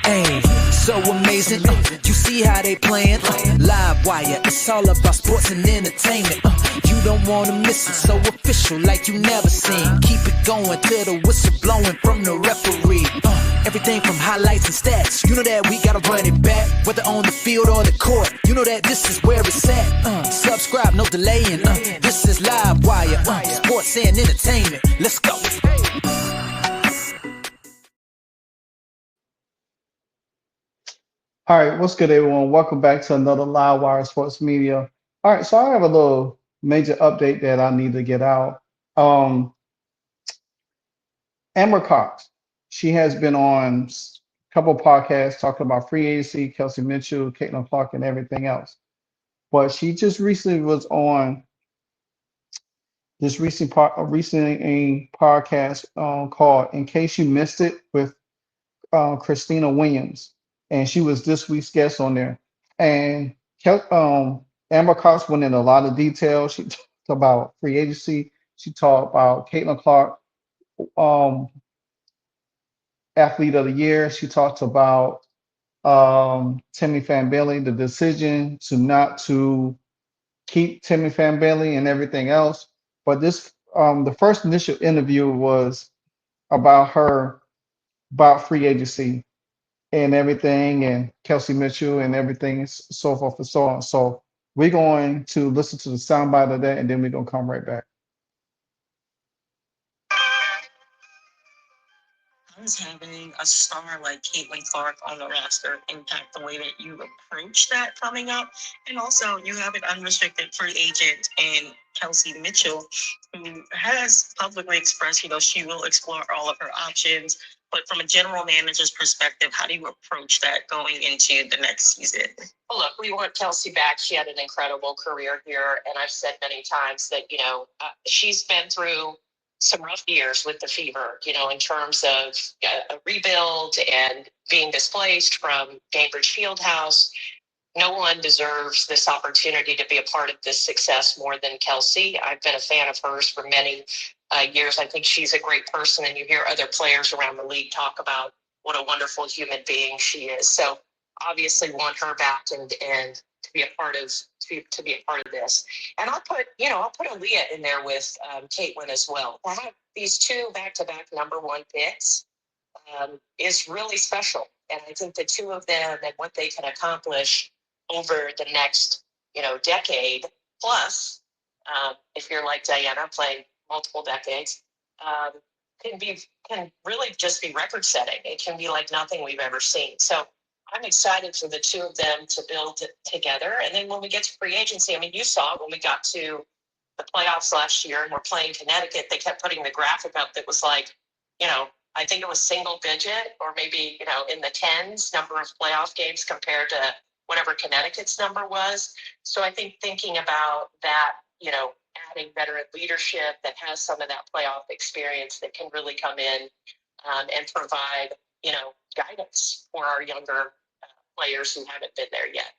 Hey, so amazing. You see how they playing? Live wire, it's all about sports and entertainment. You don't wanna miss it, so official like you never seen. Keep it going till the whistle blowing from the referee. Everything from highlights and stats. You know that we gotta run it back, whether on the field or the court. You know that this is where it's at. Subscribe, no delaying. This is Live Wire, sports and entertainment. Let's go. All right, what's good, everyone? Welcome back to another Live Wire Sports Media. All right, so I have a little major update that I need to get out. Um, Amber Cox, she has been on a couple podcasts talking about free agency, Kelsey Mitchell, Caitlin Clark, and everything else. But she just recently was on this recent podcast called "In Case You Missed It" with Khristina Williams, and she was this week's guest on there. And Amber Cox went in a lot of detail. She talked about free agency. She talked about Caitlin Clark, um, athlete of the year. She talked about Temi Fagbenie, the decision to not to keep Temi Fagbenie and everything else. But this, the first initial interview was about her, about free agency and everything, and Kelsey Mitchell and everything, so forth and so on. So we're going to listen to the soundbite of that, and then we're gonna come right back. How does having a star like Caitlin Clark on the roster impact the way that you approach that coming up? And also, you have an unrestricted free agent in Kelsey Mitchell, who has publicly expressed, she will explore all of her options. But from a general manager's perspective, how do you approach that going into the next season? Well, look, we want Kelsey back. She had an incredible career here. And I've said many times that, she's been through some rough years with the Fever, in terms of a rebuild and being displaced from Gainbridge Fieldhouse. No one deserves this opportunity to be a part of this success more than Kelsey. I've been a fan of hers for many years. I think she's a great person, and you hear other players around the league talk about what a wonderful human being she is. So obviously want her back and to be a part of this. And I'll put Aliyah in there with Caitlin as well. To have these two back-to-back number one picks is really special. And I think the two of them and what they can accomplish over the next, decade plus, if you're like Diana playing multiple decades, can really just be record setting. It can be like nothing we've ever seen. So I'm excited for the two of them to build together. And then when we get to free agency, you saw when we got to the playoffs last year and we're playing Connecticut, they kept putting the graphic up that was like, I think it was single digit or maybe, in the tens number of playoff games compared to whatever Connecticut's number was. So I think thinking about that, adding veteran leadership that has some of that playoff experience that can really come in and provide, guidance for our younger players who haven't been there yet.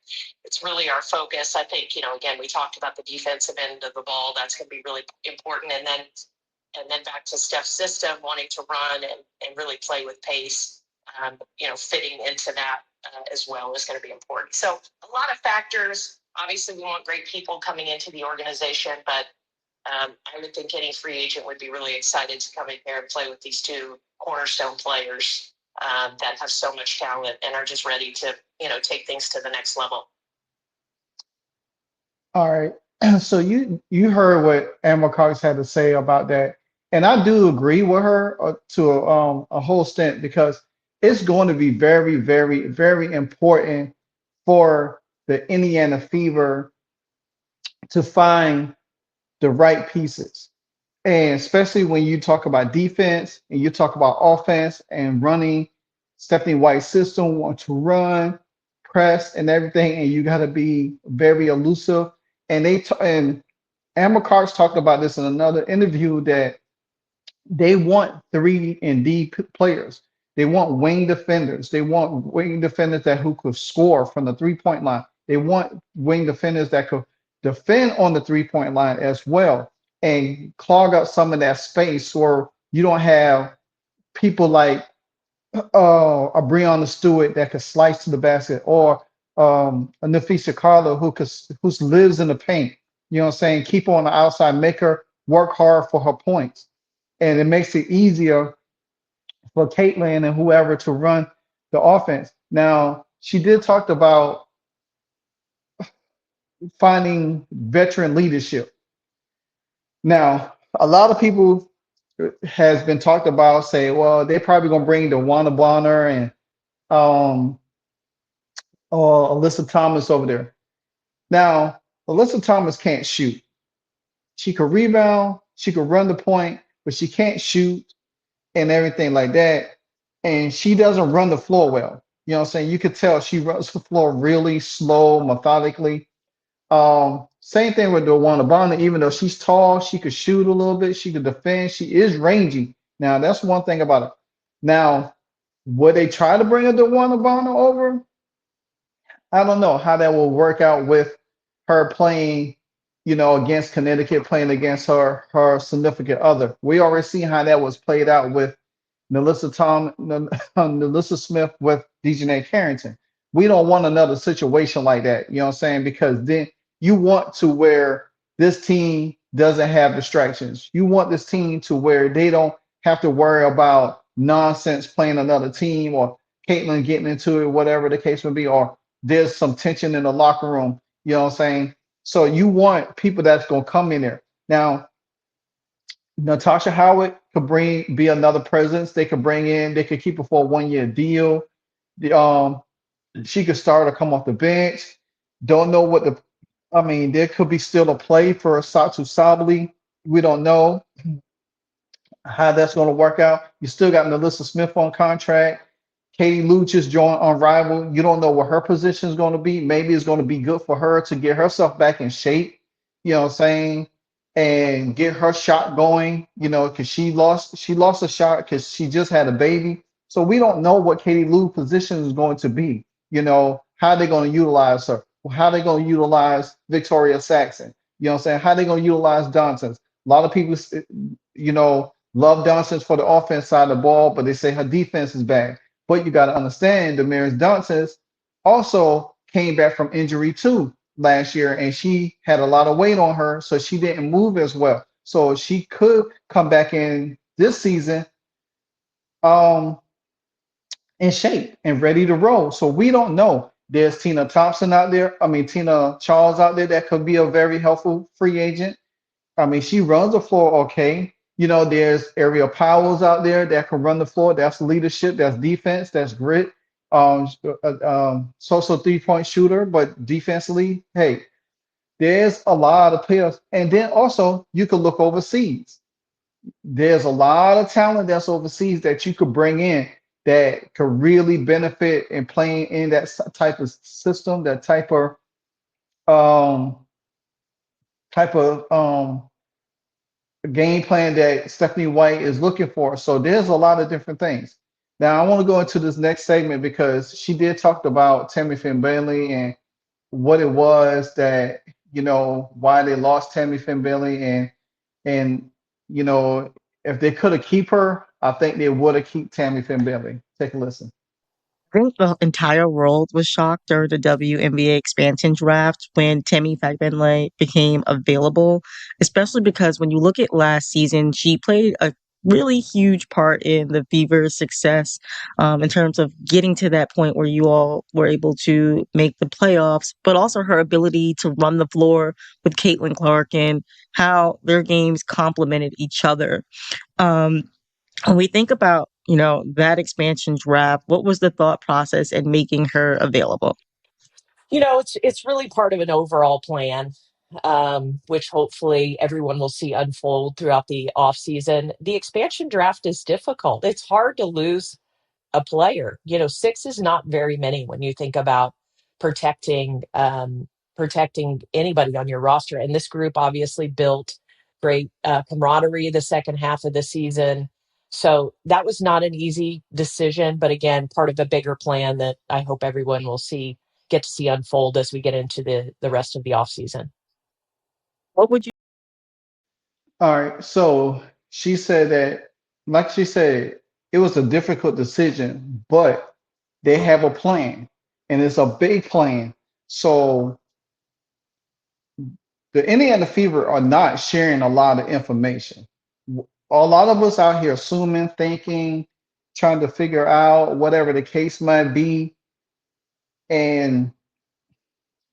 It's really our focus. I think, again, we talked about the defensive end of the ball. That's going to be really important. And then back to Steph's system, wanting to run and really play with pace, fitting into that as well is going to be important. So a lot of factors. Obviously, we want great people coming into the organization, but I would think any free agent would be really excited to come in here and play with these two cornerstone players that have so much talent and are just ready to, take things to the next level. All right. So you heard what Amber Cox had to say about that, and I do agree with her to a whole extent, because it's going to be very, very, very important for the Indiana Fever to find the right pieces. And especially when you talk about defense and you talk about offense and running, Stephanie White's system want to run, press, and everything, and you got to be very elusive. And and Amber Cox talked about this in another interview, that they want 3-and-D players. They want wing defenders. They want wing defenders who could score from the 3-point line. They want wing defenders that could defend on the 3-point line as well and clog up some of that space, where you don't have people like a Breonna Stewart that could slice to the basket, or a Nafisa Carlo who lives in the paint. You know what I'm saying? Keep her on the outside, make her work hard for her points, and it makes it easier for Caitlin and whoever to run the offense. Now, she did talk about finding veteran leadership. Now, a lot of people has been talked about say, well, they're probably gonna bring DeWanna Bonner and um Alyssa Thomas over there. Now, Alyssa Thomas can't shoot. She could rebound, she could run the point, but she can't shoot and everything like that. And she doesn't run the floor well. You know what I'm saying? You could tell she runs the floor really slow, methodically. Same thing with DeWanna Bonner. Even though she's tall, she could shoot a little bit, she could defend, she is rangy. Now, that's one thing about it. Now, would they try to bring a DeWanna Bonner over? I don't know how that will work out with her playing, against Connecticut, playing against her significant other. We already seen how that was played out with Nelissa Smith with Dejanay Carrington. We don't want another situation like that. You know what I'm saying? Because then you want to where this team doesn't have distractions. You want this team to where they don't have to worry about nonsense playing another team or Caitlin getting into it, whatever the case may be, or there's some tension in the locker room. You know what I'm saying? So you want people that's gonna come in there. Now, Natasha Howard could be another presence. They could keep her for a 1 year deal. The She could start or come off the bench. Don't know I mean, there could be still a play for Satu Sabali. We don't know how that's going to work out. You still got Melissa Smith on contract. Katie Lou just joined Unrivaled. You don't know what her position is going to be. Maybe it's going to be good for her to get herself back in shape, you know what I'm saying, and get her shot going, because she lost a shot because she just had a baby. So we don't know what Katie Lou's position is going to be, how they're going to utilize her, how they're going to utilize Victoria Saxon, you know what I'm saying, how they're going to utilize Johnson. A lot of people, love Johnson for the offense side of the ball, but they say her defense is bad. But you got to understand, Damaris Johnson also came back from injury too last year, and she had a lot of weight on her, so she didn't move as well. So she could come back in this season um, in shape and ready to roll. So we don't know. There's Tina Charles out there that could be a very helpful free agent. I mean, she runs the floor okay. There's Ariel Powers out there that can run the floor. That's leadership, that's defense, that's grit. So 3-point shooter, but defensively, hey, there's a lot of players. And then also, you could look overseas. There's a lot of talent that's overseas that you could bring in that could really benefit in playing in that type of system, that um, type of game plan that Stephanie White is looking for. So there's a lot of different things. Now I want to go into this next segment because she did talk about Temi Bailey and what it was that, why they lost Temi Bailey, and if they could have keep her, I think they would have keep Temi Bailey. Take a listen. I think the entire world was shocked during the WNBA expansion draft when Temi Fagbenie became available, especially because when you look at last season, she played a really huge part in the Fever's success in terms of getting to that point where you all were able to make the playoffs, but also her ability to run the floor with Caitlin Clark and how their games complemented each other. Um, when we think about, that expansion draft, what was the thought process in making her available? It's really part of an overall plan, which hopefully everyone will see unfold throughout the offseason. The expansion draft is difficult. It's hard to lose a player. Six is not very many when you think about protecting protecting anybody on your roster. And this group obviously built great camaraderie the second half of the season. So that was not an easy decision, but again, part of a bigger plan that I hope everyone will get to see unfold as we get into the rest of the offseason. What would you All right. So she said that, like she said, it was a difficult decision, but they have a plan, and it's a big plan. So the Indiana Fever are not sharing a lot of information. A lot of us out here assuming, thinking, trying to figure out whatever the case might be, and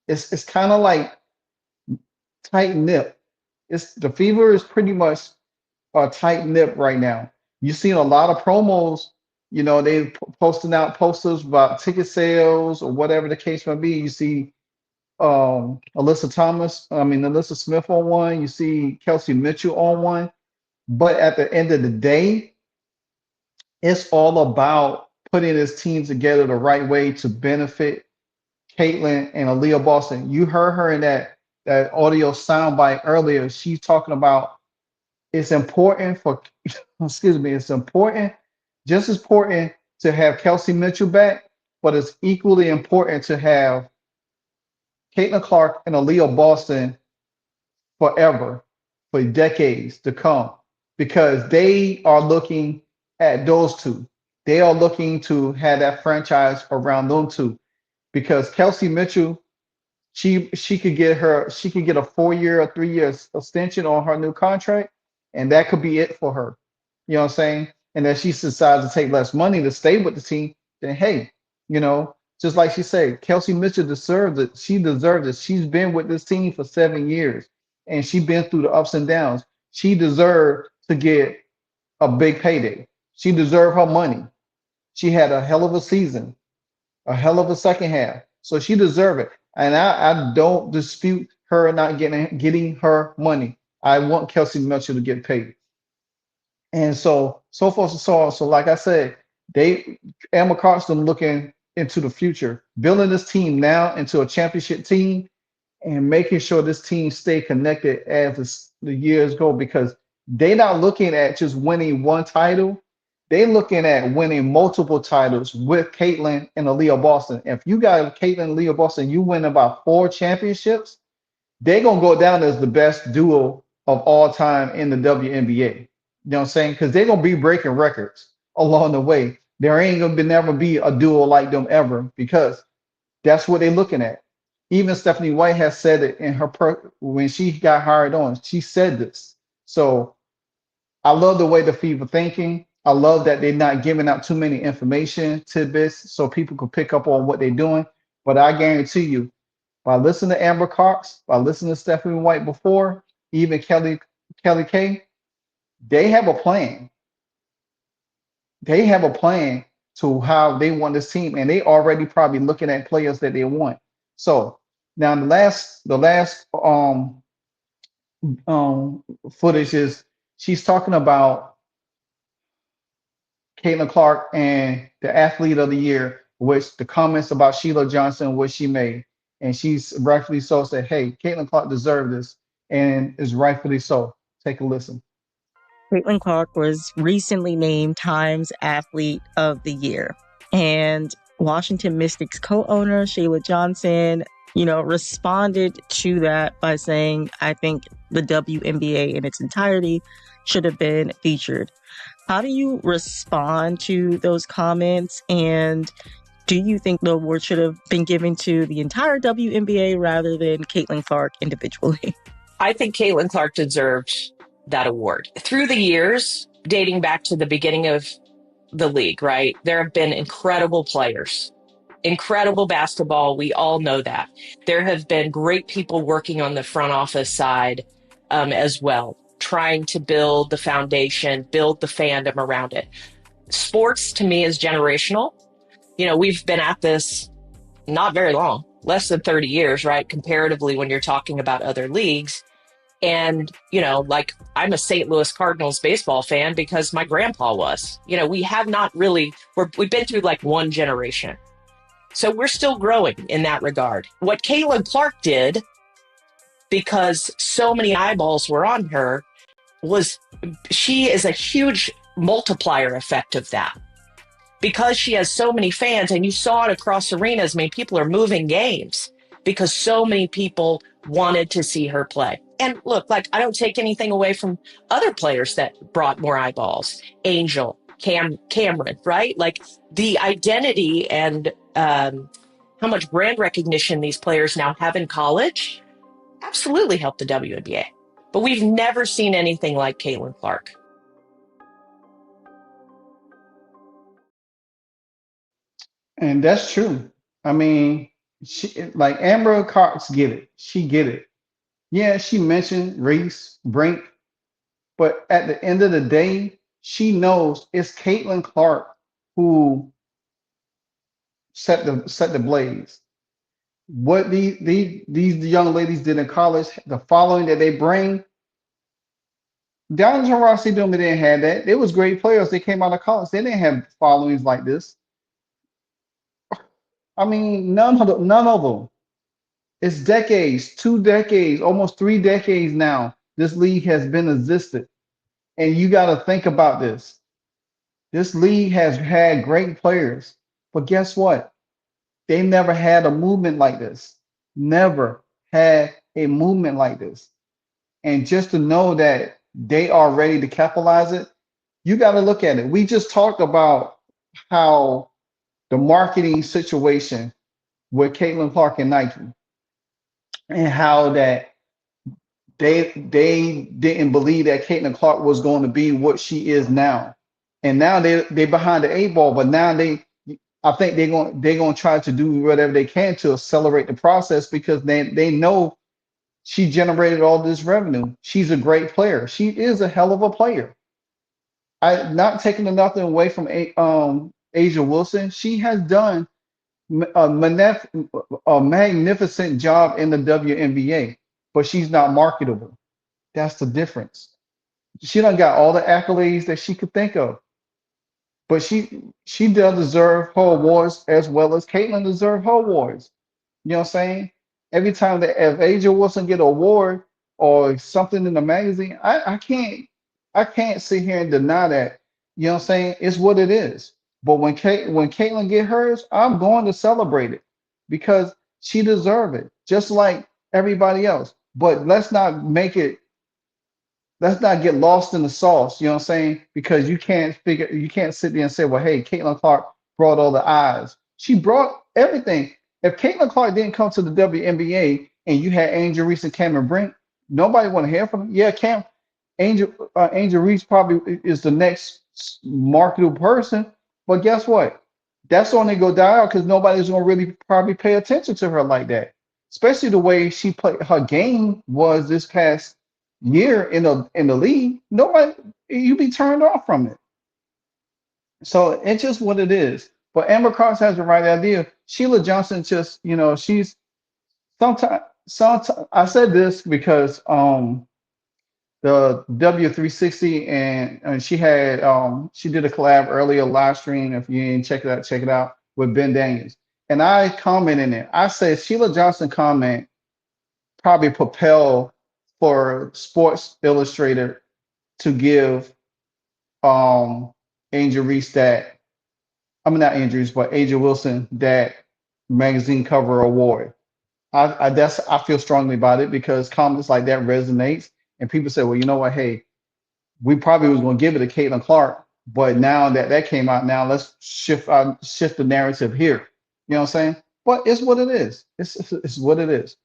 it's kind of like tight nip. It's the Fever is pretty much a tight nip right now. You've seen a lot of promos. They posting out posters about ticket sales or whatever the case might be. You see Alyssa Smith on one. You see Kelsey Mitchell on one. But at the end of the day, it's all about putting this team together the right way to benefit Caitlin and Aliyah Boston. You heard her in that audio soundbite earlier. She's talking about it's important for, excuse me, it's important, just as important to have Kelsey Mitchell back, but it's equally important to have Caitlin Clark and Aliyah Boston forever, for decades to come, because they are looking at those two. They are looking to have that franchise around those two, because Kelsey Mitchell, she could get a 4-year or 3-year extension on her new contract, and that could be it for her. You know what I'm saying? And if she decides to take less money to stay with the team, then hey, just like she said, Kelsey Mitchell deserves it. She deserves it. She's been with this team for 7 years, and she's been through the ups and downs. She deserved to get a big payday. She deserved her money. She had a hell of a season, a hell of a second half. So she deserved it. And I don't dispute her not getting her money. I want Kelsey Mitchell to get paid. And so far so on. So like I said, Amber Cox looking into the future, building this team now into a championship team, and making sure this team stay connected as the years go, because they're not looking at just winning one title. They're looking at winning multiple titles with Caitlin and Aliyah Boston. If you got Caitlin and Aliyah Boston, you win about 4 championships, they're going to go down as the best duo of all time in the WNBA. You know what I'm saying? Because they're going to be breaking records along the way. There ain't going to never be a duo like them ever, because that's what they're looking at. Even Stephanie White has said it in when she got hired on. She said this. So I love the way the Fever thinking. I love that they're not giving out too many information tidbits so people can pick up on what they're doing. But I guarantee you, by listening to Amber Cox, by listening to Stephanie White before, even Kelly Kay, they have a plan. They have a plan to how they want this team, and they already probably looking at players that they want. So now the last footage is she's talking about Caitlin Clark and the athlete of the year, which the comments about Sheila Johnson, which she made, and she's rightfully so said, hey, Caitlin Clark deserved this, and is rightfully so. Take a listen. Caitlin Clark was recently named Times Athlete of the Year. And Washington Mystics co-owner Sheila Johnson, responded to that by saying, I think the WNBA in its entirety should have been featured. How do you respond to those comments? And do you think the award should have been given to the entire WNBA rather than Caitlin Clark individually? I think Caitlin Clark deserved that award. Through the years, dating back to the beginning of the league, right? There have been incredible players, incredible basketball. We all know that. There have been great people working on the front office side as well, trying to build the foundation, build the fandom around it. Sports to me is generational. We've been at this not very long, less than 30 years, right? Comparatively, when you're talking about other leagues. And, I'm a St. Louis Cardinals baseball fan because my grandpa was. We have not really, we've been through like one generation. So we're still growing in that regard. What Caitlin Clark did, because so many eyeballs were on her, she is a huge multiplier effect of that. Because she has so many fans, and you saw it across arenas, people are moving games because so many people wanted to see her play. And look, I don't take anything away from other players that brought more eyeballs. Angel, Cameron, right? Like the identity and how much brand recognition these players now have in college absolutely helped the WNBA. But we've never seen anything like Caitlin Clark. And that's true. I mean, she like Amber Cox get it. She get it. Yeah, she mentioned Reese, Brink, but at the end of the day, she knows it's Caitlin Clark who set the blaze. What these young ladies did in college, the following that they bring, Dallas and Rossi Doom didn't have that. They was great players. They came out of college. They didn't have followings like this. I mean, none of them. It's decades, 2 decades, almost 3 decades now. This league has been existed, and you got to think about this. This league has had great players, but guess what? They never had a movement like this. Never had a movement like this. And just to know that they are ready to capitalize it, you got to look at it. We just talked about how the marketing situation with Caitlin Clark and Nike, and how that they didn't believe that Caitlin Clark was going to be what she is now. And now they behind the 8 ball, but now I think they're going to try to do whatever they can to accelerate the process, because they know she generated all this revenue. She's a great player. She is a hell of a player. I not taking nothing away from Asia Wilson. She has done a magnificent job in the WNBA, but she's not marketable. That's the difference. She done got all the accolades that she could think of, but she does deserve her awards as well as Caitlin deserves her awards. You know what I'm saying? Every time that if Asia Wilson get an award or something in the magazine, I can't sit here and deny that. You know what I'm saying? It's what it is. But when Caitlin get hers, I'm going to celebrate it because she deserves it, just like everybody else. But let's not get lost in the sauce, you know what I'm saying? Because you can't sit there and say, well, hey, Caitlin Clark brought all the eyes. She brought everything. If Caitlin Clark didn't come to the WNBA and you had Angel Reese and Cameron Brink, nobody want to hear from them. Yeah, Angel Reese probably is the next marketable person, but guess what? That's only go die out because nobody's gonna really probably pay attention to her like that. Especially the way she played her game was this past year in the league. Nobody, you be turned off from it. So it's just what it is. But Amber Cox has the right idea. Sheila Johnson just, she's sometimes I said this because the W360 and she had she did a collab earlier live stream. If you didn't check it out with Ben Daniels. And I comment in it. I say Sheila Johnson comment probably propel for Sports Illustrated to give Angel Reese that, I mean not Angel Reese, but Angel Wilson that magazine cover award. I feel strongly about it because comments like that resonates. And people say, well, you know what? Hey, we probably was going to give it to Caitlin Clark, but now that came out, now let's shift the narrative here. You know what I'm saying? But it's what it is. It's what it is.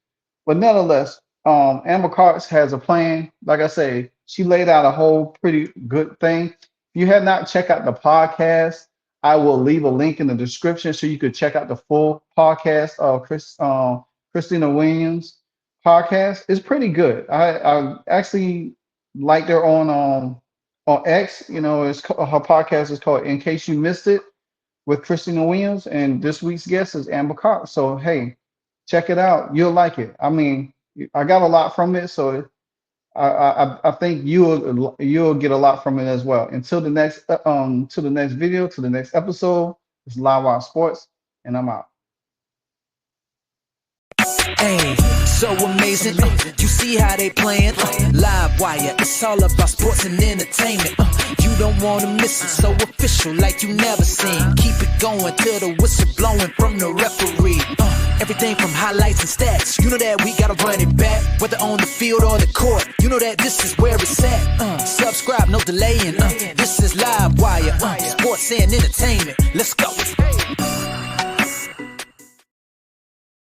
But nonetheless, Amber Cox has a plan. Like I say, she laid out a whole pretty good thing. If you have not checked out the podcast, I will leave a link in the description so you could check out the full podcast of Khristina Williams podcast. It's pretty good. I actually liked her on X. Her podcast is called In Case You Missed It with Khristina Williams, and this week's guest is Amber Cox. So hey, check it out. You'll like it. I mean, I got a lot from it, so I think you'll get a lot from it as well. Until the next video, to the next episode, it's Live Wire Sports, and I'm out. Hey, so amazing. You see how they playing? Live Wire, it's all about sports and entertainment. You don't want to miss it, so official like you never seen. Keep it going till the whistle blowing from the referee. Everything from highlights and stats. You know that we gotta run it back. Whether on the field or the court, you know that this is where it's at. Subscribe, no delaying. This is Live Wire. Sports and entertainment. Let's go.